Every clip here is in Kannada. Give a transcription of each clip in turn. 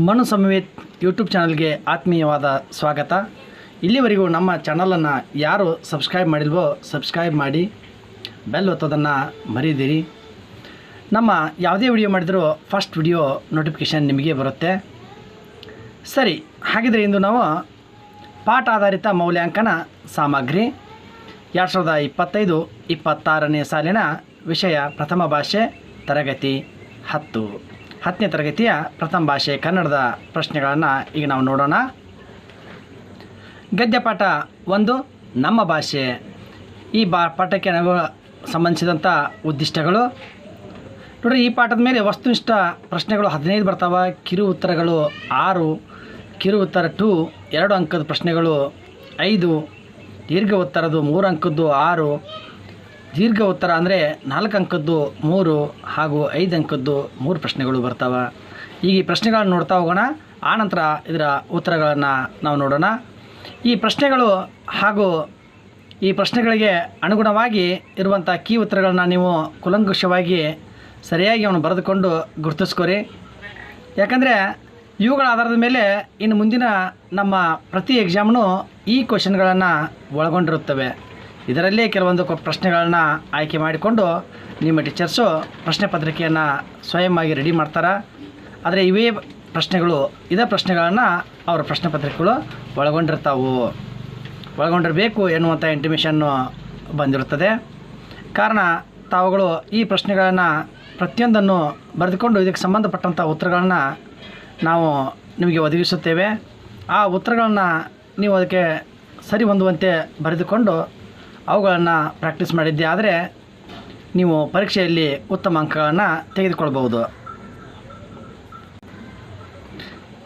ಮನು ಸಮವೇತ್ ಯೂಟ್ಯೂಬ್ ಚಾನಲ್ಗೆ ಆತ್ಮೀಯವಾದ ಸ್ವಾಗತ. ಇಲ್ಲಿವರೆಗೂ ನಮ್ಮ ಚಾನಲನ್ನು ಯಾರು ಸಬ್ಸ್ಕ್ರೈಬ್ ಮಾಡಿಲ್ವೋ ಸಬ್ಸ್ಕ್ರೈಬ್ ಮಾಡಿ, ಬೆಲ್ ಒತ್ತೋದನ್ನು ಮರೀದಿರಿ. ನಮ್ಮ ಯಾವುದೇ ವಿಡಿಯೋ ಮಾಡಿದರೂ ಫಸ್ಟ್ ವಿಡಿಯೋ ನೋಟಿಫಿಕೇಷನ್ ನಿಮಗೆ ಬರುತ್ತೆ. ಸರಿ, ಹಾಗಿದ್ರೆ ಇಂದು ನಾವು ಪಾಠ ಆಧಾರಿತ ಮೌಲ್ಯಾಂಕನ ಸಾಮಗ್ರಿ 2025-26ನೇ ಸಾಲಿನ ವಿಷಯ ಪ್ರಥಮ ಭಾಷೆ ತರಗತಿ 10ನೇ ತರಗತಿಯ ಪ್ರಥಮ ಭಾಷೆ ಕನ್ನಡದ ಪ್ರಶ್ನೆಗಳನ್ನು ಈಗ ನಾವು ನೋಡೋಣ. ಗದ್ಯ ಪಾಠ 1 ನಮ್ಮ ಭಾಷೆ. ಈ ಪಾಠಕ್ಕೆ ನಾವು ಸಂಬಂಧಿಸಿದಂಥ ಉದ್ದಿಷ್ಟಗಳು ನೋಡಿರಿ. ಈ ಪಾಠದ ಮೇಲೆ ವಸ್ತುನಿಷ್ಠ ಪ್ರಶ್ನೆಗಳು 15 ಬರ್ತಾವೆ, ಕಿರು ಉತ್ತರಗಳು 6, ಕಿರು ಉತ್ತರ 2 2 ಅಂಕದ ಪ್ರಶ್ನೆಗಳು 5, ದೀರ್ಘ ಉತ್ತರದ್ದು 3 ಅಂಕದ್ದು 6, ದೀರ್ಘ ಉತ್ತರ ಅಂದರೆ 4 ಅಂಕದ್ದು 3 ಹಾಗೂ 5 ಅಂಕದ್ದು 3 ಪ್ರಶ್ನೆಗಳು ಬರ್ತಾವೆ. ಈಗ ಈ ಪ್ರಶ್ನೆಗಳನ್ನು ನೋಡ್ತಾ ಹೋಗೋಣ, ಆನಂತರ ಇದರ ಉತ್ತರಗಳನ್ನು ನಾವು ನೋಡೋಣ. ಈ ಪ್ರಶ್ನೆಗಳು ಹಾಗೂ ಈ ಪ್ರಶ್ನೆಗಳಿಗೆ ಅನುಗುಣವಾಗಿ ಇರುವಂಥ ಕೀ ಉತ್ತರಗಳನ್ನ ನೀವು ಕೂಲಂಕುಷವಾಗಿ ಸರಿಯಾಗಿ ಅವನು ಬರೆದುಕೊಂಡು ಗುರುತಿಸ್ಕೊರಿ. ಯಾಕಂದರೆ ಇವುಗಳ ಆಧಾರದ ಮೇಲೆ ಇನ್ನು ಮುಂದಿನ ನಮ್ಮ ಪ್ರತಿ ಎಕ್ಸಾಮ್ನು ಈ ಕ್ವಶನ್ಗಳನ್ನು ಒಳಗೊಂಡಿರುತ್ತವೆ. ಇದರಲ್ಲೇ ಕೆಲವೊಂದು ಪ್ರಶ್ನೆಗಳನ್ನು ಆಯ್ಕೆ ಮಾಡಿಕೊಂಡು ನಿಮ್ಮ ಟೀಚರ್ಸು ಪ್ರಶ್ನೆ ಪತ್ರಿಕೆಯನ್ನು ಸ್ವಯಂವಾಗಿ ರೆಡಿ ಮಾಡ್ತಾರೆ. ಆದರೆ ಇದೇ ಪ್ರಶ್ನೆಗಳನ್ನು ಅವರ ಪ್ರಶ್ನೆ ಪತ್ರಿಕೆಗಳು ಒಳಗೊಂಡಿರಬೇಕು ಎನ್ನುವಂಥ ಇಂಟಿಮೇಷನ್ನು ಬಂದಿರುತ್ತದೆ. ಕಾರಣ ತಾವುಗಳು ಈ ಪ್ರಶ್ನೆಗಳನ್ನು ಪ್ರತಿಯೊಂದನ್ನು ಬರೆದುಕೊಂಡು ಇದಕ್ಕೆ ಸಂಬಂಧಪಟ್ಟಂಥ ಉತ್ತರಗಳನ್ನು ನಾವು ನಿಮಗೆ ಒದಗಿಸುತ್ತೇವೆ. ಆ ಉತ್ತರಗಳನ್ನು ನೀವು ಅದಕ್ಕೆ ಸರಿ ಹೊಂದುವಂತೆ ಬರೆದುಕೊಂಡು ಅವುಗಳನ್ನು ಪ್ರಾಕ್ಟೀಸ್ ಮಾಡಿದ್ದೆ ಆದರೆ ನೀವು ಪರೀಕ್ಷೆಯಲ್ಲಿ ಉತ್ತಮ ಅಂಕಗಳನ್ನು ತೆಗೆದುಕೊಳ್ಬಹುದು.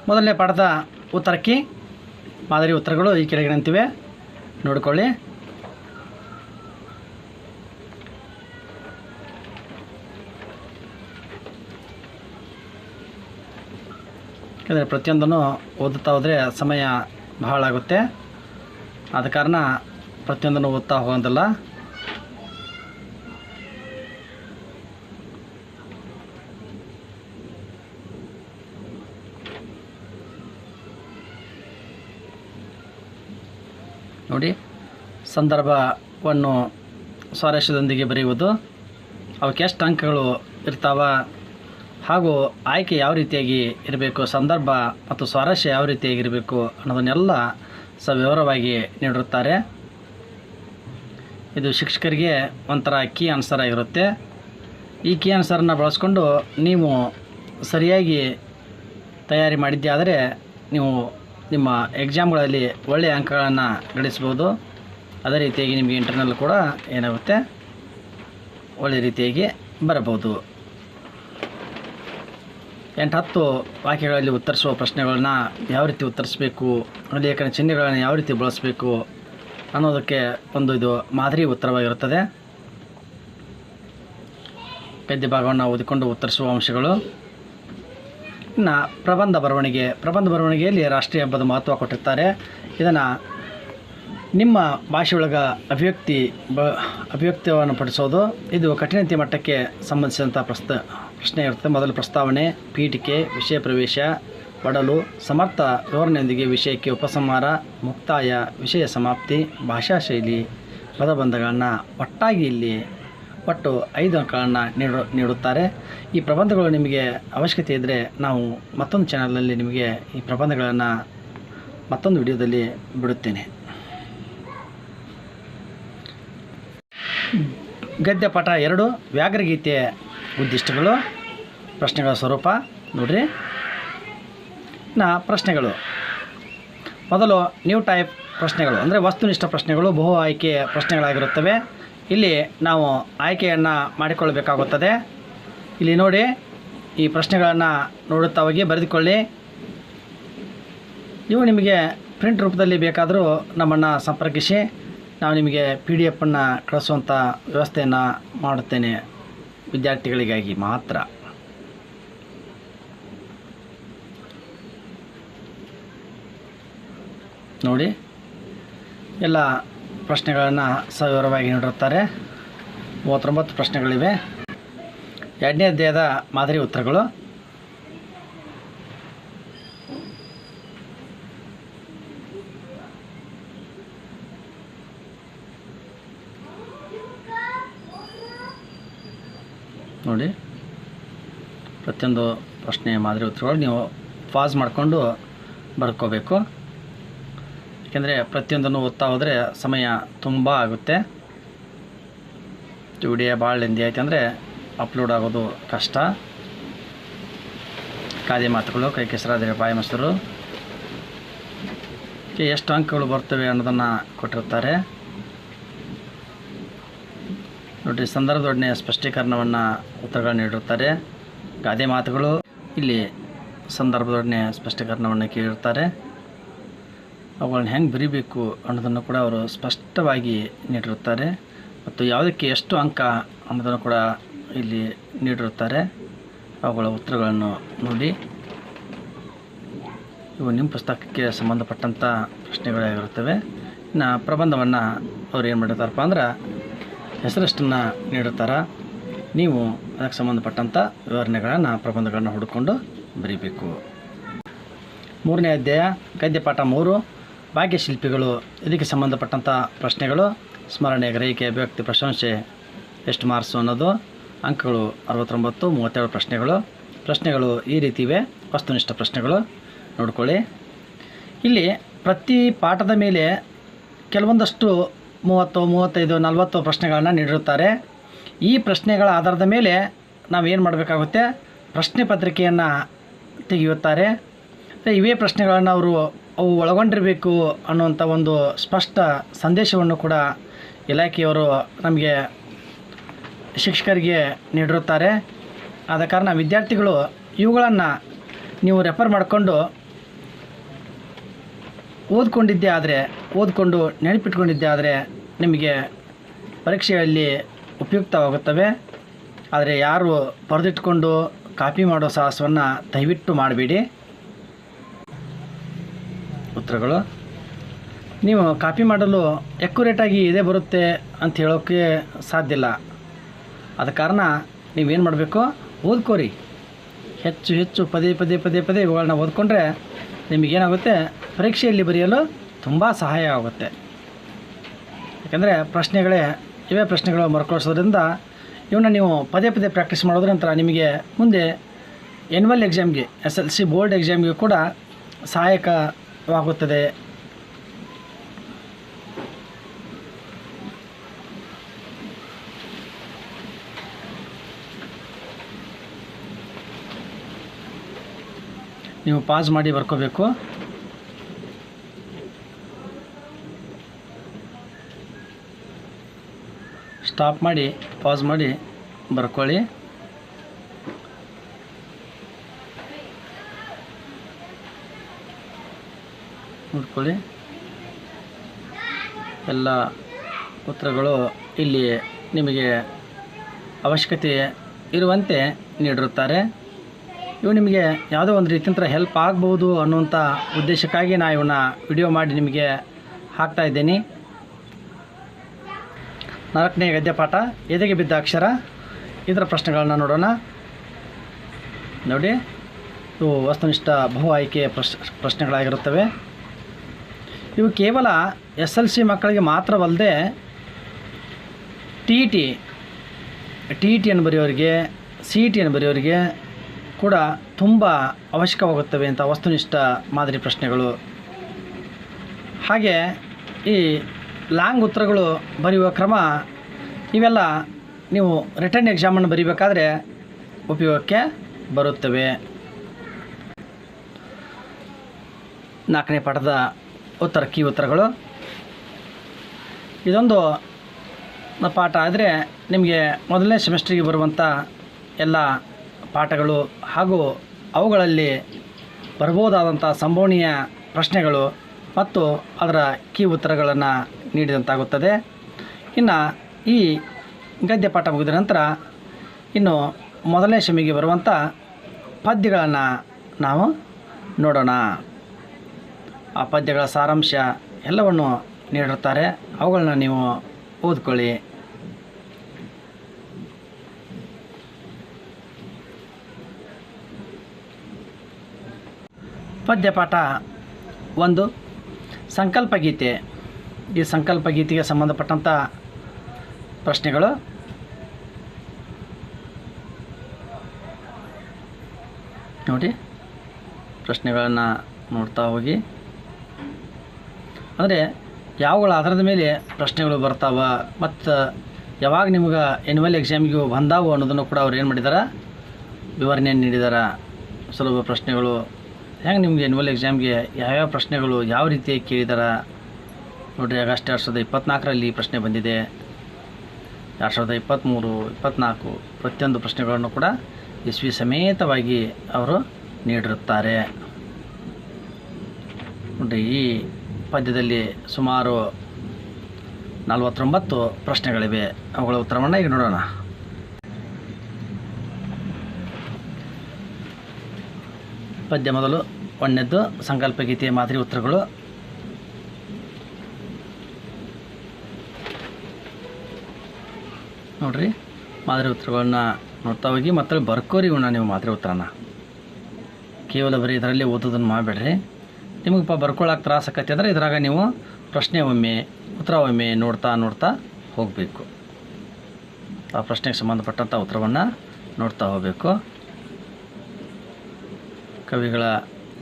ಮೊದಲನೇ ಪಾಠದ ಉತ್ತರಕ್ಕೆ ಮಾದರಿ ಉತ್ತರಗಳು ಈ ಕೆಳಗಿನಂತಿವೆ, ನೋಡಿಕೊಳ್ಳಿ. ಯಾಕಂದರೆ ಪ್ರತಿಯೊಂದನ್ನು ಓದುತ್ತಾ ಹೋದರೆ ಸಮಯ ಬಹಳ ಆಗುತ್ತೆ. ಆದ ಕಾರಣ ಪ್ರತಿಯೊಂದನ್ನು ಓದ್ತಾ ಹೋಗೋದಿಲ್ಲ. ನೋಡಿ, ಸಂದರ್ಭವನ್ನು ಸ್ವಾರಸ್ಯದೊಂದಿಗೆ ಬರೆಯುವುದು, ಅವಕ್ಕೆ ಎಷ್ಟು ಅಂಕಗಳು ಇರ್ತಾವ ಹಾಗೂ ಆಯ್ಕೆ ಯಾವ ರೀತಿಯಾಗಿ ಇರಬೇಕು, ಸಂದರ್ಭ ಮತ್ತು ಸ್ವಾರಸ್ಯ ಯಾವ ರೀತಿಯಾಗಿರಬೇಕು ಅನ್ನೋದನ್ನೆಲ್ಲ ಸವಿವರವಾಗಿ ನೀಡಿರುತ್ತಾರೆ. ಇದು ಶಿಕ್ಷಕರಿಗೆ ಒಂಥರ ಕೀ ಆನ್ಸರ್ ಆಗಿರುತ್ತೆ. ಈ ಕೀ ಆನ್ಸರನ್ನು ಬಳಸ್ಕೊಂಡು ನೀವು ಸರಿಯಾಗಿ ತಯಾರಿ ಮಾಡಿದ್ದೆ ಆದರೆ ನೀವು ನಿಮ್ಮ ಎಕ್ಸಾಮ್ಗಳಲ್ಲಿ ಒಳ್ಳೆಯ ಅಂಕಗಳನ್ನು ಗಳಿಸ್ಬೋದು. ಅದೇ ರೀತಿಯಾಗಿ ನಿಮಗೆ ಇಂಟರ್ನಲ್ ಕೂಡ ಏನಾಗುತ್ತೆ, ಒಳ್ಳೆಯ ರೀತಿಯಾಗಿ ಬರಬಹುದು. 8-10 ವಾಕ್ಯಗಳಲ್ಲಿ ಉತ್ತರಿಸುವ ಪ್ರಶ್ನೆಗಳನ್ನ ಯಾವ ರೀತಿ ಉತ್ತರಿಸಬೇಕು, ಲೇಖನ ಚಿಹ್ನೆಗಳನ್ನು ಯಾವ ರೀತಿ ಬಳಸಬೇಕು ಅನ್ನೋದಕ್ಕೆ ಒಂದು ಇದು ಮಾದರಿ ಉತ್ತರವಾಗಿರುತ್ತದೆ. ಗದ್ಯ ಭಾಗವನ್ನು ಓದಿಕೊಂಡು ಉತ್ತರಿಸುವ ಅಂಶಗಳು. ಇನ್ನು ಪ್ರಬಂಧ ಬರವಣಿಗೆಯಲ್ಲಿ ರಾಷ್ಟ್ರೀಯ ಹಬ್ಬದ ಮಹತ್ವ ಕೊಟ್ಟಿರ್ತಾರೆ. ಇದನ್ನು ನಿಮ್ಮ ಭಾಷೆಯೊಳಗೆ ಅಭಿವ್ಯಕ್ತಿಯನ್ನು ಪಡಿಸೋದು. ಇದು ಕಠಿಣತೆ ಮಟ್ಟಕ್ಕೆ ಸಂಬಂಧಿಸಿದಂಥ ಪ್ರಶ್ನೆ ಇರುತ್ತೆ. ಮೊದಲು ಪ್ರಸ್ತಾವನೆ, ಪೀಠಿಕೆ, ವಿಷಯ ಪ್ರವೇಶ, ಒಡಲು, ಸಮರ್ಥ ವಿವರಣೆಯೊಂದಿಗೆ ವಿಷಯಕ್ಕೆ ಉಪಸಂಹಾರ, ಮುಕ್ತಾಯ, ವಿಷಯ ಸಮಾಪ್ತಿ, ಭಾಷಾ ಶೈಲಿ, ಪದಬಂಧಗಳನ್ನು ಒಟ್ಟಾಗಿ ಇಲ್ಲಿ ಒಟ್ಟು 5 ಅಂಕಗಳನ್ನು ನೀಡುತ್ತಾರೆ. ಈ ಪ್ರಬಂಧಗಳು ನಿಮಗೆ ಅವಶ್ಯಕತೆ ಇದ್ದರೆ ನಾವು ಮತ್ತೊಂದು ಚಾನಲ್ನಲ್ಲಿ ನಿಮಗೆ ಈ ಪ್ರಬಂಧಗಳನ್ನು ಮತ್ತೊಂದು ವಿಡಿಯೋದಲ್ಲಿ ಬಿಡುತ್ತೇನೆ. ಗದ್ಯ ಪಾಠ 2 ವ್ಯಾಘ್ರಗೀತೆ ಉದ್ದಿಷ್ಟಗಳು. ಪ್ರಶ್ನೆಗಳ ಸ್ವರೂಪ ನೋಡಿರಿ. ಪ್ರಶ್ನೆಗಳು ಮೊದಲು ನ್ಯೂ ಟೈಪ್ ಪ್ರಶ್ನೆಗಳು ಅಂದರೆ ವಸ್ತುನಿಷ್ಠ ಪ್ರಶ್ನೆಗಳು, ಬಹು ಆಯ್ಕೆ ಪ್ರಶ್ನೆಗಳಾಗಿರುತ್ತವೆ. ಇಲ್ಲಿ ನಾವು ಆಯ್ಕೆಯನ್ನು ಮಾಡಿಕೊಳ್ಳಬೇಕಾಗುತ್ತದೆ. ಇಲ್ಲಿ ನೋಡಿ, ಈ ಪ್ರಶ್ನೆಗಳನ್ನು ನೋಡುತ್ತಾ ಹೋಗಿ ಬರೆದುಕೊಳ್ಳಿ. ಇವು ನಿಮಗೆ ಪ್ರಿಂಟ್ ರೂಪದಲ್ಲಿ ಬೇಕಾದರೂ ನಮ್ಮನ್ನು ಸಂಪರ್ಕಿಸಿ, ನಾವು ನಿಮಗೆ PDF ಅನ್ನು ಕಳಿಸುವಂಥ ವ್ಯವಸ್ಥೆಯನ್ನು ಮಾಡುತ್ತೇನೆ, ವಿದ್ಯಾರ್ಥಿಗಳಿಗಾಗಿ ಮಾತ್ರ. ನೋಡಿ, ಎಲ್ಲ ಪ್ರಶ್ನೆಗಳನ್ನು ಸವಿವರವಾಗಿ ನೀಡಿರುತ್ತಾರೆ. 39 ಪ್ರಶ್ನೆಗಳಿವೆ. 2ನೇ ಅಧ್ಯಾಯದ ಮಾದರಿ ಉತ್ತರಗಳು. ನೋಡಿ, ಪ್ರತಿಯೊಂದು ಪ್ರಶ್ನೆ ಮಾದರಿ ಉತ್ತರಗಳು ನೀವು ಪಾಸ್ ಮಾಡಿಕೊಂಡು ಬರ್ಕೋಬೇಕು. ಏಕೆಂದರೆ ಪ್ರತಿಯೊಂದನ್ನು ಓದ್ತಾ ಹೋದರೆ ಸಮಯ ತುಂಬ ಆಗುತ್ತೆ. ವಿಡಿಯೋ ಭಾಳ ಲೆಂದಿ ಆಯ್ತು ಅಂದರೆ ಅಪ್ಲೋಡ್ ಆಗೋದು ಕಷ್ಟ. ಗಾದೆ ಮಾತುಗಳು ಕೈ ಕೆಸರಾದರೆ ಬಾಯಿ ಮೊಸರು. ಎಷ್ಟು ಅಂಕಗಳು ಬರ್ತವೆ ಅನ್ನೋದನ್ನು ಕೊಟ್ಟಿರ್ತಾರೆ ನೋಡಿ. ಸಂದರ್ಭದೊಡನೆ ಸ್ಪಷ್ಟೀಕರಣವನ್ನು ಉತ್ತರಗಳನ್ನು ನೀಡಿರ್ತಾರೆ. ಗಾದೆ ಮಾತುಗಳು ಇಲ್ಲಿ ಸಂದರ್ಭದೊಡನೆ ಸ್ಪಷ್ಟೀಕರಣವನ್ನು ಕೇಳಿರ್ತಾರೆ. ಅವುಗಳನ್ನ ಹೆಂಗೆ ಬರೀಬೇಕು ಅನ್ನೋದನ್ನು ಕೂಡ ಅವರು ಸ್ಪಷ್ಟವಾಗಿ ನೀಡಿರುತ್ತಾರೆ. ಮತ್ತು ಯಾವುದಕ್ಕೆ ಎಷ್ಟು ಅಂಕ ಅನ್ನೋದನ್ನು ಕೂಡ ಇಲ್ಲಿ ನೀಡಿರುತ್ತಾರೆ. ಅವುಗಳ ಉತ್ತರಗಳನ್ನು ನೋಡಿ. ಇವು ನಿಮ್ಮ ಪುಸ್ತಕಕ್ಕೆ ಸಂಬಂಧಪಟ್ಟಂಥ ಪ್ರಶ್ನೆಗಳಾಗಿರುತ್ತವೆ. ಇನ್ನು ಪ್ರಬಂಧವನ್ನು ಅವ್ರು ಏನು ಮಾಡಿರ್ತಾರಪ್ಪ ಅಂದ್ರೆ ಹೆಸರಷ್ಟನ್ನು ನೀಡುತ್ತಾರೆ. ನೀವು ಅದಕ್ಕೆ ಸಂಬಂಧಪಟ್ಟಂಥ ವಿವರಣೆಗಳನ್ನು ಪ್ರಬಂಧಗಳನ್ನು ಹುಡುಕೊಂಡು ಬರೀಬೇಕು. 3ನೇ ಅಧ್ಯಾಯ ಗದ್ಯಪಾಠ 3 ಭಾಗ್ಯಶಿಲ್ಪಿಗಳು. ಇದಕ್ಕೆ ಸಂಬಂಧಪಟ್ಟಂಥ ಪ್ರಶ್ನೆಗಳು ಸ್ಮರಣೆ, ಗ್ರಹಿಕೆ, ಅಭಿವ್ಯಕ್ತಿ, ಪ್ರಶಂಸೆ ಎಷ್ಟು ಮಾರ್ಕ್ಸು ಅನ್ನೋದು. ಅಂಕಗಳು 69, 37 ಪ್ರಶ್ನೆಗಳು ಈ ರೀತಿ ಇವೆ. ವಸ್ತುನಿಷ್ಠ ಪ್ರಶ್ನೆಗಳು ನೋಡ್ಕೊಳ್ಳಿ. ಇಲ್ಲಿ ಪ್ರತಿ ಪಾಠದ ಮೇಲೆ ಕೆಲವೊಂದಷ್ಟು 30, 35, 40 ಪ್ರಶ್ನೆಗಳನ್ನು ನೀಡಿರುತ್ತಾರೆ. ಈ ಪ್ರಶ್ನೆಗಳ ಆಧಾರದ ಮೇಲೆ ನಾವೇನು ಮಾಡಬೇಕಾಗುತ್ತೆ, ಪ್ರಶ್ನೆ ಪತ್ರಿಕೆಯನ್ನು ತೆಗೆಯುತ್ತಾರೆ. ಇವೇ ಪ್ರಶ್ನೆಗಳನ್ನು ಅವು ಒಳಗೊಂಡಿರಬೇಕು ಅನ್ನುವಂಥ ಒಂದು ಸ್ಪಷ್ಟ ಸಂದೇಶವನ್ನು ಕೂಡ ಇಲಾಖೆಯವರು ನಮಗೆ ಶಿಕ್ಷಕರಿಗೆ ನೀಡಿರುತ್ತಾರೆ. ಆದ ಕಾರಣ ವಿದ್ಯಾರ್ಥಿಗಳು ಇವುಗಳನ್ನು ನೀವು ರೆಫರ್ ಮಾಡಿಕೊಂಡು ಓದ್ಕೊಂಡು ನೆನಪಿಟ್ಕೊಂಡಿದ್ದೆ ಆದರೆ ನಿಮಗೆ ಪರೀಕ್ಷೆಯಲ್ಲಿ ಉಪಯುಕ್ತವಾಗುತ್ತವೆ. ಆದರೆ ಯಾರು ಬರೆದಿಟ್ಕೊಂಡು ಕಾಪಿ ಮಾಡೋ ಸಾಹಸವನ್ನು ದಯವಿಟ್ಟು ಮಾಡಬೇಡಿ. ಉತ್ತರಗಳು ನೀವು ಕಾಪಿ ಮಾಡಲು ಎಕ್ಯುರೇಟಾಗಿ ಇದೇ ಬರುತ್ತೆ ಅಂತ ಹೇಳೋಕ್ಕೆ ಸಾಧ್ಯ ಇಲ್ಲ. ಆದ ಕಾರಣ ನೀವೇನು ಮಾಡಬೇಕು, ಓದ್ಕೋರಿ. ಹೆಚ್ಚು ಪದೇ ಇವುಗಳನ್ನ ಓದ್ಕೊಂಡ್ರೆ ನಿಮಗೇನಾಗುತ್ತೆ, ಪರೀಕ್ಷೆಯಲ್ಲಿ ಬರೆಯಲು ತುಂಬ ಸಹಾಯ ಆಗುತ್ತೆ. ಯಾಕಂದರೆ ಇವೇ ಪ್ರಶ್ನೆಗಳು ಮರುಕಳಿಸೋದ್ರಿಂದ ಇವನ್ನ ನೀವು ಪದೇ ಪ್ರಾಕ್ಟೀಸ್ ಮಾಡೋದ್ರ ನಂತರ ನಿಮಗೆ ಮುಂದೆ ಎನ್ಯುವಲ್ ಎಕ್ಸಾಮ್ಗೆ, SLC ಬೋರ್ಡ್ ಎಕ್ಸಾಮ್ಗೆ ಕೂಡ ಸಹಾಯಕವಾಗುತ್ತದೆ. ನೀವು ಪಾಸ್ ಮಾಡಿ ಬರ್ಕೋಬೇಕು. ಸ್ಟಾಪ್ ಮಾಡಿ ಪಾಸ್ ಮಾಡಿ ಬರ್ಕೊಳ್ಳಿ. ನೋಡ್ಕೊಳ್ಳಿ, ಎಲ್ಲ ಉತ್ತರಗಳು ಇಲ್ಲಿ ನಿಮಗೆ ಅವಶ್ಯಕತೆ ಇರುವಂತೆ ನೀಡಿರುತ್ತಾರೆ. ಇವು ನಿಮಗೆ ಯಾವುದೋ ಒಂದು ರೀತಿಯಂತರ ಹೆಲ್ಪ್ ಆಗ್ಬೋದು ಅನ್ನುವಂಥ ಉದ್ದೇಶಕ್ಕಾಗಿ ನಾನು ಇವನ್ನ ವಿಡಿಯೋ ಮಾಡಿ ನಿಮಗೆ ಹಾಕ್ತಾ ಇದ್ದೀನಿ. 4ನೇ ಗದ್ಯಪಾಠ ಎದೆಗೆ ಬಿದ್ದ ಅಕ್ಷರ. ಇದರ ಪ್ರಶ್ನೆಗಳನ್ನ ನೋಡೋಣ. ನೋಡಿ, ಇವು ವಸ್ತುನಿಷ್ಠ ಬಹು ಆಯ್ಕೆ ಪ್ರಶ್ನೆಗಳಾಗಿರುತ್ತವೆ. ಇವು ಕೇವಲ SLC ಮಕ್ಕಳಿಗೆ ಮಾತ್ರವಲ್ಲದೆ TETಯನ್ನು ಬರೆಯೋರಿಗೆ, CETಯನ್ನು ಬರೆಯೋರಿಗೆ ಕೂಡ ತುಂಬ ಅವಶ್ಯಕವಾಗುತ್ತವೆ ಅಂತ ವಸ್ತುನಿಷ್ಠ ಮಾದರಿ ಪ್ರಶ್ನೆಗಳು. ಹಾಗೆ ಈ ಲಾಂಗ್ ಉತ್ತರಗಳು ಬರೆಯುವ ಕ್ರಮ, ಇವೆಲ್ಲ ನೀವು ರಿಟರ್ನ್ ಎಕ್ಸಾಮನ್ನು ಬರೀಬೇಕಾದ್ರೆ ಉಪಯೋಗಕ್ಕೆ ಬರುತ್ತವೆ. 4ನೇ ಪಾಠದ ಉತ್ತರಗಳು. ಇದೊಂದು ಪಾಠ ಆದರೆ ನಿಮಗೆ ಮೊದಲನೇ ಸೆಮಿಸ್ಟ್ರಿಗೆ ಬರುವಂಥ ಎಲ್ಲ ಪಾಠಗಳು ಹಾಗೂ ಅವುಗಳಲ್ಲಿ ಬರ್ಬೋದಾದಂಥ ಸಂಭವನೀಯ ಪ್ರಶ್ನೆಗಳು ಮತ್ತು ಅದರ ಕೀ ಉತ್ತರಗಳನ್ನು ನೀಡಿದಂತಾಗುತ್ತದೆ. ಇನ್ನು ಈ ಗದ್ಯಪಾಠ ಮುಗಿದ ನಂತರ ಇನ್ನು ಮೊದಲನೇ ಸೆಮಿಗೆ ಬರುವಂಥ ಪದ್ಯಗಳನ್ನು ನಾವು ನೋಡೋಣ. ಆ ಪದ್ಯಗಳ ಸಾರಾಂಶ ಎಲ್ಲವನ್ನು ನೀಡಿರ್ತಾರೆ. ಅವುಗಳನ್ನ ನೀವು ಓದ್ಕೊಳ್ಳಿ. ಪದ್ಯಪಾಠ 1 ಸಂಕಲ್ಪ ಗೀತೆ. ಈ ಸಂಕಲ್ಪ ಗೀತೆಗೆ ಸಂಬಂಧಪಟ್ಟಂಥ ಪ್ರಶ್ನೆಗಳು. ನೋಡಿ ಪ್ರಶ್ನೆಗಳನ್ನು ನೋಡ್ತಾ ಹೋಗಿ. ಅಂದರೆ ಯಾವುಗಳ ಆಧಾರದ ಮೇಲೆ ಪ್ರಶ್ನೆಗಳು ಬರ್ತಾವ ಮತ್ತು ಯಾವಾಗ ನಿಮ್ಗೆ ಆ್ಯನ್ಯುವಲ್ ಎಕ್ಸಾಮಿಗೆ ಬಂದಾವು ಅನ್ನೋದನ್ನು ಕೂಡ ಅವ್ರು ಏನು ಮಾಡಿದ್ದಾರೆ, ವಿವರಣೆಯನ್ನು ನೀಡಿದ್ದಾರೆ. ಸುಲಭ ಪ್ರಶ್ನೆಗಳು ಹೆಂಗೆ ನಿಮಗೆ ಆ್ಯನ್ಯುವಲ್ ಎಕ್ಸಾಮ್ಗೆ ಯಾವ್ಯಾವ ಪ್ರಶ್ನೆಗಳು ಯಾವ ರೀತಿ ಕೇಳಿದಾರೆ ನೋಡಿರಿ. ಆಗಸ್ಟ್ 2024ರಲ್ಲಿ ಈ ಪ್ರಶ್ನೆ ಬಂದಿದೆ. 2023, 24 ಪ್ರತಿಯೊಂದು ಪ್ರಶ್ನೆಗಳನ್ನು ಕೂಡ ಇಸ್ವಿ ಸಮೇತವಾಗಿ ಅವರು ನೀಡಿರುತ್ತಾರೆ. ನೋಡಿರಿ, ಈ ಪದ್ಯದಲ್ಲಿ ಸುಮಾರು 49 ಪ್ರಶ್ನೆಗಳಿವೆ. ಅವುಗಳ ಉತ್ತರವನ್ನು ಈಗ ನೋಡೋಣ. ಪದ್ಯ ಮೊದಲು ಒಂದನೇದ್ದು ಸಂಕಲ್ಪ ಗೀತೆಯ ಮಾದರಿ ಉತ್ತರಗಳು. ನೋಡಿರಿ, ಮಾದರಿ ಉತ್ತರಗಳನ್ನು ನೋಡ್ತಾ ಹೋಗಿ ಮತ್ತು ಬರ್ಕೋರಿ ನೀವು ಮಾದರಿ ಉತ್ತರನ. ಕೇವಲ ಬರೀ ಇದರಲ್ಲಿ ಓದೋದನ್ನು ಮಾಡಬೇಡ್ರಿ. ನಿಮಗೆ ಬರ್ಕೊಳ್ಳೋಕೆ ತ್ರಾಸ ಆಕತಿ ಅಂದರೆ ಇದ್ರಾಗ ನೀವು ಪ್ರಶ್ನೆ ಒಮ್ಮೆ ಉತ್ತರ ಒಮ್ಮೆ ನೋಡ್ತಾ ಹೋಗಬೇಕು. ಆ ಪ್ರಶ್ನೆಗೆ ಸಂಬಂಧಪಟ್ಟಂಥ ಉತ್ತರವನ್ನು ನೋಡ್ತಾ ಹೋಗಬೇಕು. ಕವಿಗಳ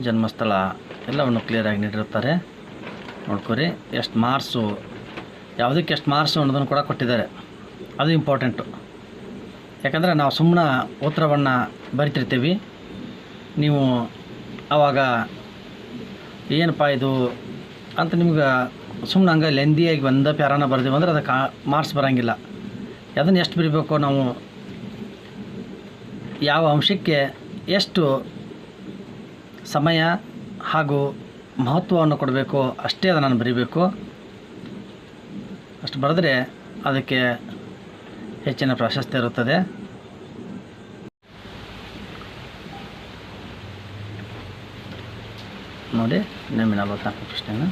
ಜನ್ಮಸ್ಥಳ ಎಲ್ಲವನ್ನು ಕ್ಲಿಯರಾಗಿ ನೀಡಿರುತ್ತಾರೆ. ನೋಡ್ಕೊರಿ. ಎಷ್ಟು ಮಾರ್ಕ್ಸು, ಯಾವುದಕ್ಕೆ ಎಷ್ಟು ಮಾರ್ಕ್ಸು ಅನ್ನೋದನ್ನು ಕೂಡ ಕೊಟ್ಟಿದ್ದಾರೆ. ಅದು ಇಂಪಾರ್ಟೆಂಟು. ಯಾಕಂದರೆ ನಾವು ಸುಮ್ಮನೆ ಉತ್ತರವನ್ನು ಬರಿತಿರ್ತೀವಿ. ನೀವು ಆವಾಗ ಏನಪ್ಪ ಇದು ಅಂತ ನಿಮ್ಗೆ ಸುಮ್ಮನೆ ಹಂಗೆ ಲೆಂದಿಯಾಗಿ ಒಂದ ಪ್ಯಾರಾನ ಬರ್ತೀವಿ ಅಂದರೆ ಅದಕ್ಕೆ ಮಾರ್ಕ್ಸ್ ಬರೋಂಗಿಲ್ಲ. ಅದನ್ನು ಎಷ್ಟು ಬರಿಬೇಕು, ನಾವು ಯಾವ ಅಂಶಕ್ಕೆ ಎಷ್ಟು ಸಮಯ ಹಾಗೂ ಮಹತ್ವವನ್ನು ಕೊಡಬೇಕು ಅಷ್ಟೇ ಅದನ್ನು ಬರೀಬೇಕು. ಅಷ್ಟು ಬರೆದ್ರೆ ಅದಕ್ಕೆ ಹೆಚ್ಚಿನ ಪ್ರಾಶಸ್ತ್ಯ ಇರುತ್ತದೆ. ನೋಡಿ, ನಿಮಗೆ 44 ಪ್ರಶ್ನೆನ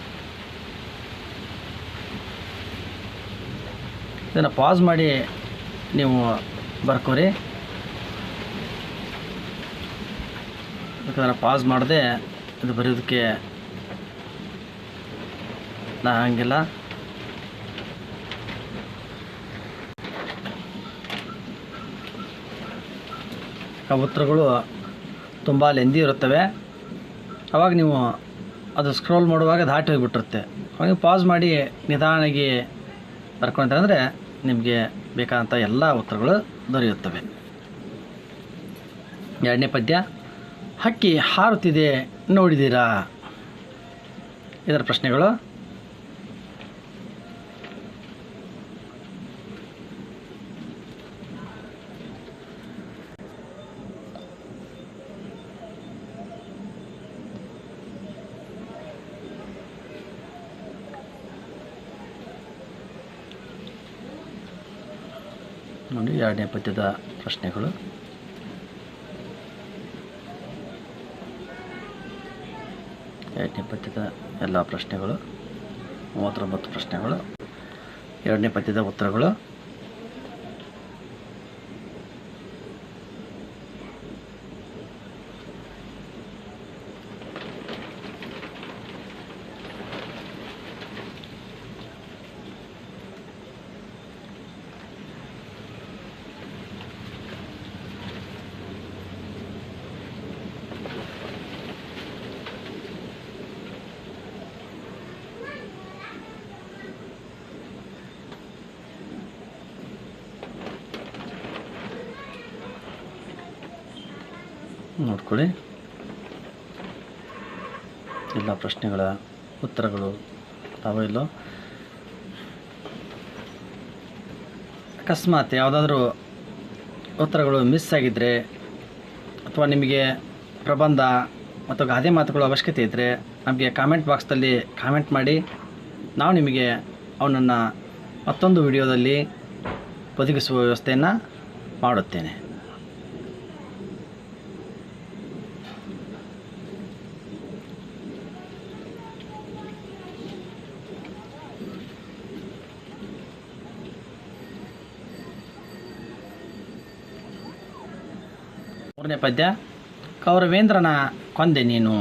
ಇದನ್ನು ಪಾಸ್ ಮಾಡಿ ನೀವು ಬರ್ಕೋರಿ. ಯಾಕಂದ್ರೆ ಪಾಸ್ ಮಾಡದೆ ಇದು ಬರೆಯೋದಕ್ಕೆ ಹಂಗಿಲ್ಲ. ಆ ಉತ್ತರಗಳು ತುಂಬ ಲೆಂದಿ ಇರುತ್ತವೆ. ಆವಾಗ ನೀವು ಅದು ಸ್ಕ್ರೋಲ್ ಮಾಡುವಾಗ ದಾಟಿ ಹೋಗಿಬಿಟ್ಟಿರುತ್ತೆ. ಅವಾಗ ಪಾಸ್ ಮಾಡಿ ನಿಧಾನಾಗಿ ಬರ್ಕೊಂಡ್ರೆ ನಿಮಗೆ ಬೇಕಾದಂಥ ಎಲ್ಲ ಉತ್ತರಗಳು ದೊರೆಯುತ್ತವೆ. ಎರಡನೇ ಪದ್ಯ, ಹಕ್ಕಿ ಹಾರುತ್ತಿದೆ ನೋಡಿದ್ದೀರಾ? ಇದರ ಪ್ರಶ್ನೆಗಳು. ನೋಡಿ, ಎರಡನೇ ಪದ್ಯದ ಪ್ರಶ್ನೆಗಳು. ಎರಡನೇ ಪದ್ಯದ ಎಲ್ಲ ಪ್ರಶ್ನೆಗಳು 39 ಪ್ರಶ್ನೆಗಳು. ಎರಡನೇ ಪದ್ಯದ ಉತ್ತರಗಳು. ನೋಡ್ಕೊಳ್ಳಿ, ಎಲ್ಲ ಪ್ರಶ್ನೆಗಳ ಉತ್ತರಗಳು ತಾವೋ ಇಲ್ಲೋ. ಅಕಸ್ಮಾತ್ ಯಾವುದಾದ್ರೂ ಉತ್ತರಗಳು ಮಿಸ್ ಆಗಿದ್ದರೆ ಅಥವಾ ನಿಮಗೆ ಪ್ರಬಂಧ ಮತ್ತು ಗಾದೆ ಮಾತುಗಳು ಅವಶ್ಯಕತೆ ಇದ್ದರೆ ನಮಗೆ ಕಾಮೆಂಟ್ ಬಾಕ್ಸ್ದಲ್ಲಿ ಕಾಮೆಂಟ್ ಮಾಡಿ. ನಾವು ನಿಮಗೆ ಅವನನ್ನು ಮತ್ತೊಂದು ವಿಡಿಯೋದಲ್ಲಿ ಒದಗಿಸುವ ವ್ಯವಸ್ಥೆಯನ್ನು ಮಾಡುತ್ತೇನೆ. ಮೂರನೇ ಪದ್ಯ, ಕೌರವೇಂದ್ರನ ಕೊಂದೆ ನೀನು.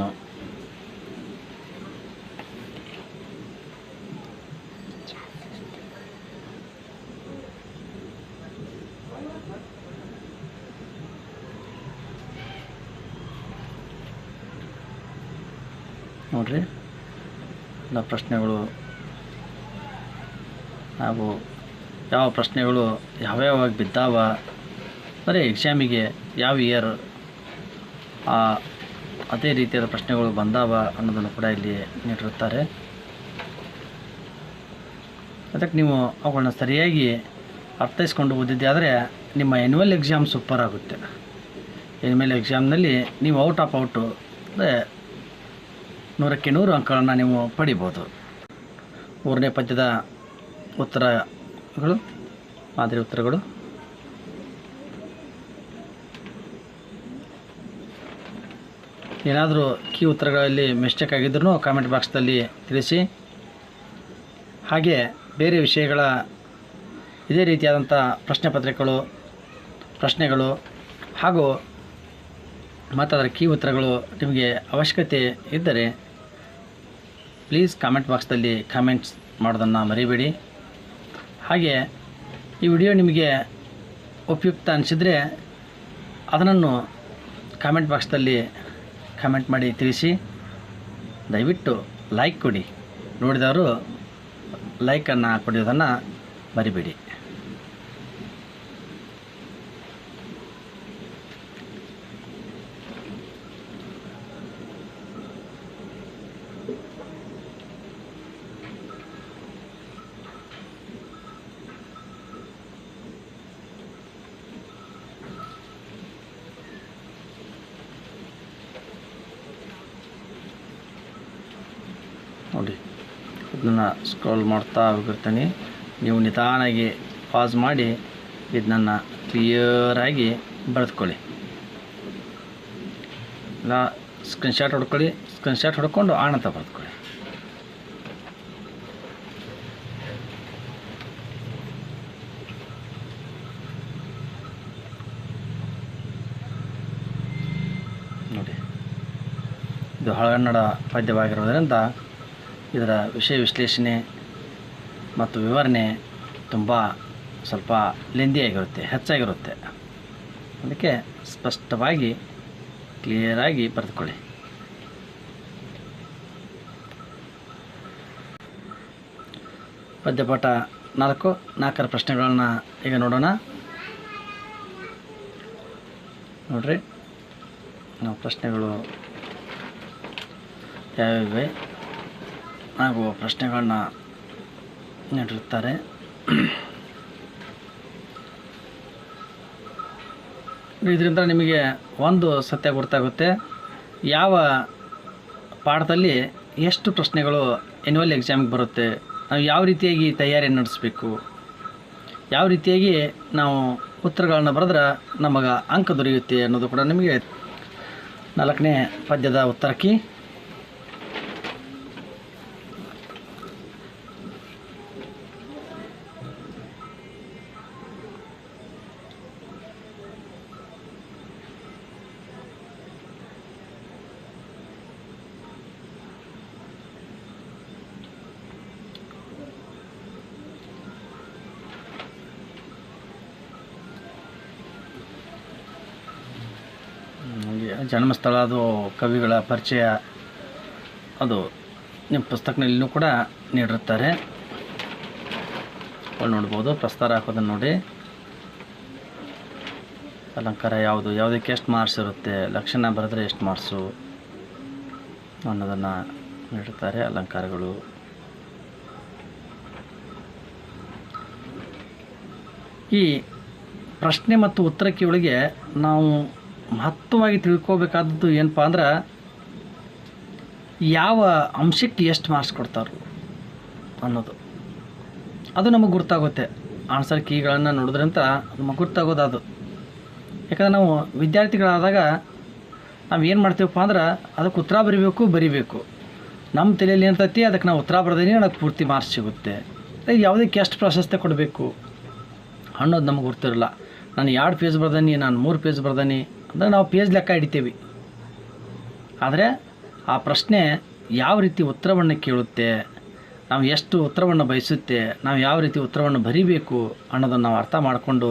ನೋಡಿರಿ ಎಲ್ಲ ಪ್ರಶ್ನೆಗಳು ಹಾಗೂ ಯಾವ ಪ್ರಶ್ನೆಗಳು ಯಾವ್ಯಾವಾಗ ಬಿದ್ದಾವ, ಬರೀ ಎಕ್ಸಾಮಿಗೆ ಯಾವ ಇಯರ್ ಅದೇ ರೀತಿಯಾದ ಪ್ರಶ್ನೆಗಳು ಬಂದಾವ ಅನ್ನೋದನ್ನು ಕೂಡ ಇಲ್ಲಿ ನೀಡಿರುತ್ತಾರೆ. ಅದಕ್ಕೆ ನೀವು ಅವುಗಳನ್ನ ಸರಿಯಾಗಿ ಅರ್ಥೈಸ್ಕೊಂಡು ಓದಿದ್ದೆ ಆದರೆ ನಿಮ್ಮ ಆ್ಯನ್ಯುವಲ್ ಎಕ್ಸಾಮ್ ಸೂಪರ್ ಆಗುತ್ತೆ. ಆ್ಯನ್ಯುವಲ್ ಎಕ್ಸಾಮ್ನಲ್ಲಿ ನೀವು ಔಟ್ ಆಫ್ ಔಟು ಅಂದರೆ 100ಕ್ಕೆ 100 ಅಂಕಗಳನ್ನು ನೀವು ಪಡಿಬೋದು. 3ನೇ ಪದ್ಯದ ಉತ್ತರಗಳು, ಮಾದರಿ ಉತ್ತರಗಳು. ಏನಾದರೂ ಕೀ ಉತ್ತರಗಳಲ್ಲಿ ಮಿಸ್ಟೇಕ್ ಆಗಿದ್ರೂ ಕಾಮೆಂಟ್ ಬಾಕ್ಸ್ದಲ್ಲಿ ತಿಳಿಸಿ. ಹಾಗೆ ಬೇರೆ ವಿಷಯಗಳ ಇದೇ ರೀತಿಯಾದಂಥ ಪ್ರಶ್ನೆಗಳು ಹಾಗೂ ಮತ್ತು ಅದರ ಕೀ ಉತ್ತರಗಳು ನಿಮಗೆ ಅವಶ್ಯಕತೆ ಇದ್ದರೆ ಪ್ಲೀಸ್ ಕಾಮೆಂಟ್ ಬಾಕ್ಸ್ದಲ್ಲಿ ಕಾಮೆಂಟ್ಸ್ ಮಾಡೋದನ್ನು ಮರಿಬೇಡಿ. ಹಾಗೆ ಈ ವಿಡಿಯೋ ನಿಮಗೆ ಉಪಯುಕ್ತ ಅನಿಸಿದರೆ ಅದನ್ನು ಕಾಮೆಂಟ್ ಬಾಕ್ಸ್ದಲ್ಲಿ ಕಾಮೆಂಟ್ ಮಾಡಿ ತಿಳಿಸಿ. ದಯವಿಟ್ಟು ಲೈಕ್ ಕೊಡಿ, ನೋಡಿದವರು ಲೈಕನ್ನು ಕೊಡೋದನ್ನು ಮರಿಬೇಡಿ. ನೋಡಿ, ಇದನ್ನು ಸ್ಕ್ರೋಲ್ ಮಾಡ್ತಾ ಹೋಗಿರ್ತೀನಿ. ನೀವು ನಿಧಾನಾಗಿ ಪಾಸ್ ಮಾಡಿ ಇದನ್ನು ಕ್ಲಿಯರಾಗಿ ಬರೆದುಕೊಳ್ಳಿ. ಇಲ್ಲ ಸ್ಕ್ರೀನ್ಶಾಟ್ ಹೊಡ್ಕೊಳ್ಳಿ, ಸ್ಕ್ರೀನ್ಶಾಟ್ ಹೊಡ್ಕೊಂಡು ಆಣಂತ ಬರೆದುಕೊಳ್ಳಿ. ನೋಡಿ, ಇದು ಹಳಗನ್ನಡ ಪದ್ಯವಾಗಿರೋದರಿಂದ ಇದರ ವಿಷಯ ವಿಶ್ಲೇಷಣೆ ಮತ್ತು ವಿವರಣೆ ತುಂಬ ಸ್ವಲ್ಪ ಲೆಂದಿಯಾಗಿರುತ್ತೆ, ಹೆಚ್ಚಾಗಿರುತ್ತೆ. ಅದಕ್ಕೆ ಸ್ಪಷ್ಟವಾಗಿ ಕ್ಲಿಯರಾಗಿ ಬರೆದುಕೊಳ್ಳಿ. ಪದ್ಯಪಾಠ 4ರ ಪ್ರಶ್ನೆಗಳನ್ನು ಈಗ ನೋಡೋಣ. ನೋಡ್ರಿ, ನಾವು ಪ್ರಶ್ನೆಗಳು ಯಾವ್ಯಾವೆ ಹಾಗೂ ಪ್ರಶ್ನೆಗಳನ್ನ ನೀಡಿರುತ್ತಾರೆ. ಇದರಿಂದ ನಿಮಗೆ ಒಂದು ಸತ್ಯ ಗೊತ್ತಾಗುತ್ತೆ, ಯಾವ ಪಾಠದಲ್ಲಿ ಎಷ್ಟು ಪ್ರಶ್ನೆಗಳು ಆ್ಯನ್ಯುವಲ್ ಎಕ್ಸಾಮಿಗೆ ಬರುತ್ತೆ, ನಾವು ಯಾವ ರೀತಿಯಾಗಿ ತಯಾರಿ ನಡೆಸಬೇಕು, ಯಾವ ರೀತಿಯಾಗಿ ನಾವು ಉತ್ತರಗಳನ್ನು ಬರೆದ್ರೆ ನಮಗೆ ಅಂಕ ದೊರೆಯುತ್ತೆ ಅನ್ನೋದು ಕೂಡ ನಿಮಗೆ 4ನೇ ಪದ್ಯದ ಉತ್ತರಕ್ಕೆ. ಜನ್ಮಸ್ಥಳ, ಅದು ಕವಿಗಳ ಪರಿಚಯ, ಅದು ನಿಮ್ಮ ಪುಸ್ತಕನಲ್ಲಿಯೂ ಕೂಡ ನೀಡಿರುತ್ತಾರೆ. ನೋಡ್ಬೋದು. ಪ್ರಸ್ತಾರ ಹಾಕೋದನ್ನು ನೋಡಿ. ಅಲಂಕಾರ ಯಾವುದು, ಯಾವುದಕ್ಕೆ ಎಷ್ಟು ಮಾರ್ಕ್ಸ್ ಇರುತ್ತೆ, ಲಕ್ಷಣ ಬರೆದ್ರೆ ಎಷ್ಟು ಮಾರ್ಕ್ಸು ಅನ್ನೋದನ್ನು ನೀಡುತ್ತಾರೆ. ಅಲಂಕಾರಗಳು ಈ ಪ್ರಶ್ನೆ ಮತ್ತು ಉತ್ತರಕ್ಕೆ ಒಳಗೆ ನಾವು ಮಹತ್ವವಾಗಿ ತಿಳ್ಕೋಬೇಕಾದದ್ದು ಏನಪ್ಪ ಅಂದ್ರೆ, ಯಾವ ಅಂಶಕ್ಕೆ ಎಷ್ಟು ಮಾರ್ಕ್ಸ್ ಕೊಡ್ತಾರೆ ಅನ್ನೋದು. ಅದು ನಮಗೆ ಗೊತ್ತಾಗುತ್ತೆ. ಆನ್ಸರ್ ಕೀಗಳನ್ನು ನೋಡಿದ್ರಂತ ನಮಗೆ ಗೊತ್ತಾಗೋದು ಅದು. ಯಾಕಂದ್ರೆ ನಾವು ವಿದ್ಯಾರ್ಥಿಗಳಾದಾಗ ನಾವು ಏನು ಮಾಡ್ತೀವಪ್ಪ ಅಂದ್ರೆ, ಅದಕ್ಕೆ ಉತ್ತರ ಬರಿಬೇಕು. ನಮ್ಮ ತಲೆಯಲ್ಲಿ ಏನಿರ್ತೈತಿ, ಅದಕ್ಕೆ ನಾವು ಉತ್ತರ ಬರೆದೇನೆ ನನಗೆ ಪೂರ್ತಿ ಮಾರ್ಕ್ಸ್ ಸಿಗುತ್ತೆ. ಯಾವುದಕ್ಕೆ ಎಷ್ಟು ಪ್ರಾಶಸ್ತ್ಯ ಕೊಡಬೇಕು ಅನ್ನೋದು ನಮಗೆ ಗೊತ್ತಿರಲ್ಲ. ನಾನು 2 ಪೇಜ್ ಬರ್ದಾನಿ, ನಾನು 3 ಪೇಜ್ ಬರ್ದಾನಿ ಅಂದರೆ ನಾವು ಪೇಜ್ ಲೆಕ್ಕ ಹಿಡಿತೀವಿ. ಆದರೆ ಆ ಪ್ರಶ್ನೆ ಯಾವ ರೀತಿ ಉತ್ತರವನ್ನು ಕೇಳುತ್ತೆ, ನಾವು ಎಷ್ಟು ಉತ್ತರವನ್ನು ಬಯಸುತ್ತೆ, ನಾವು ಯಾವ ರೀತಿ ಉತ್ತರವನ್ನು ಬರೀಬೇಕು ಅನ್ನೋದನ್ನು ನಾವು ಅರ್ಥ ಮಾಡಿಕೊಂಡು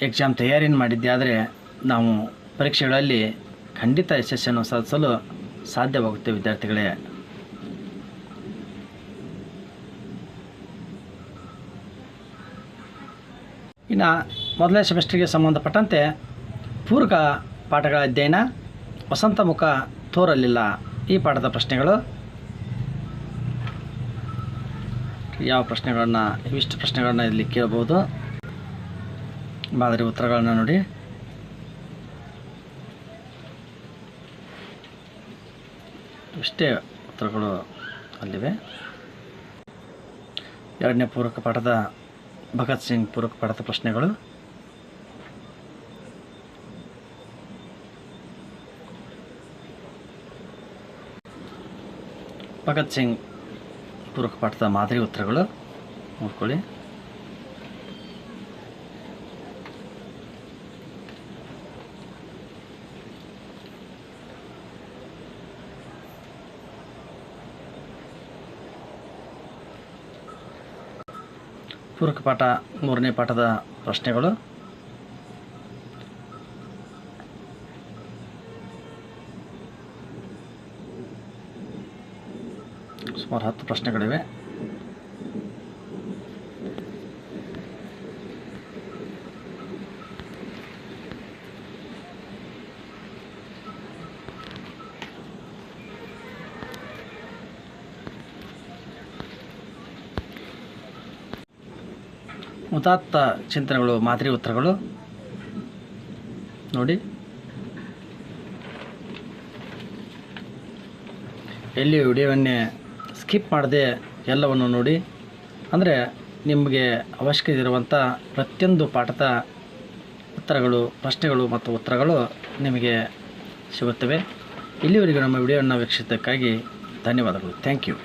ಎಕ್ಸಾಮ್ ತಯಾರಿಯನ್ನು ಮಾಡಿದ್ದೆ ಆದರೆ ನಾವು ಪರೀಕ್ಷೆಗಳಲ್ಲಿ ಖಂಡಿತ ಯಶಸ್ಸನ್ನು ಸಾಧಿಸಲು ಸಾಧ್ಯವಾಗುತ್ತೆ ವಿದ್ಯಾರ್ಥಿಗಳೇ. ಇನ್ನು ಮೊದಲನೇ ಸೆಮಿಸ್ಟರ್ಗೆ ಸಂಬಂಧಪಟ್ಟಂತೆ ಪೂರಕ ಪಾಠಗಳ ಅಧ್ಯಯನ, ವಸಂತ ಮುಖ ತೋರಲಿಲ್ಲ ಈ ಪಾಠದ ಪ್ರಶ್ನೆಗಳು. ಯಾವ ಪ್ರಶ್ನೆಗಳನ್ನು, ಇವಿಷ್ಟು ಪ್ರಶ್ನೆಗಳನ್ನು ಇಲ್ಲಿ ಕೇಳಬಹುದು. ಮಾದರಿ ಉತ್ತರಗಳನ್ನು ನೋಡಿ. ಇಷ್ಟೇ ಉತ್ತರಗಳು ಅಲ್ಲಿವೆ. ಎರಡನೇ ಪೂರಕ ಪಾಠದ ಭಗತ್ ಸಿಂಗ್ ಪೂರಕ ಪಾಠದ ಪ್ರಶ್ನೆಗಳು. ಭಗತ್ ಸಿಂಗ್ ಪೂರಕ ಪಾಠದ ಮಾದರಿ ಉತ್ತರಗಳು ನೋಡ್ಕೊಳ್ಳಿ. ಪೂರಕ ಪಾಠ ಮೂರನೇ ಪಾಠದ ಪ್ರಶ್ನೆಗಳು. ಸುಮಾರು 10 ಪ್ರಶ್ನೆಗಳಿವೆ. ಉದಾತ್ತ ಚಿಂತನೆಗಳು ಮಾದರಿ ಉತ್ತರಗಳು ನೋಡಿ. ಎಲ್ಲಿ ವಿಡಿಯೋವನ್ನೇ ಸ್ಕಿಪ್ ಮಾಡದೆ ಎಲ್ಲವನ್ನು ನೋಡಿ. ಅಂದರೆ ನಿಮಗೆ ಅವಶ್ಯಕತೆ ಇರುವಂಥ ಪ್ರತಿಯೊಂದು ಪಾಠದ ಉತ್ತರಗಳು, ಪ್ರಶ್ನೆಗಳು ಮತ್ತು ಉತ್ತರಗಳು ನಿಮಗೆ ಸಿಗುತ್ತವೆ. ಇಲ್ಲಿವರೆಗೂ ನಮ್ಮ ವಿಡಿಯೋವನ್ನು ವೀಕ್ಷಿಸಿದ್ದಕ್ಕಾಗಿ ಧನ್ಯವಾದಗಳು. Thank you.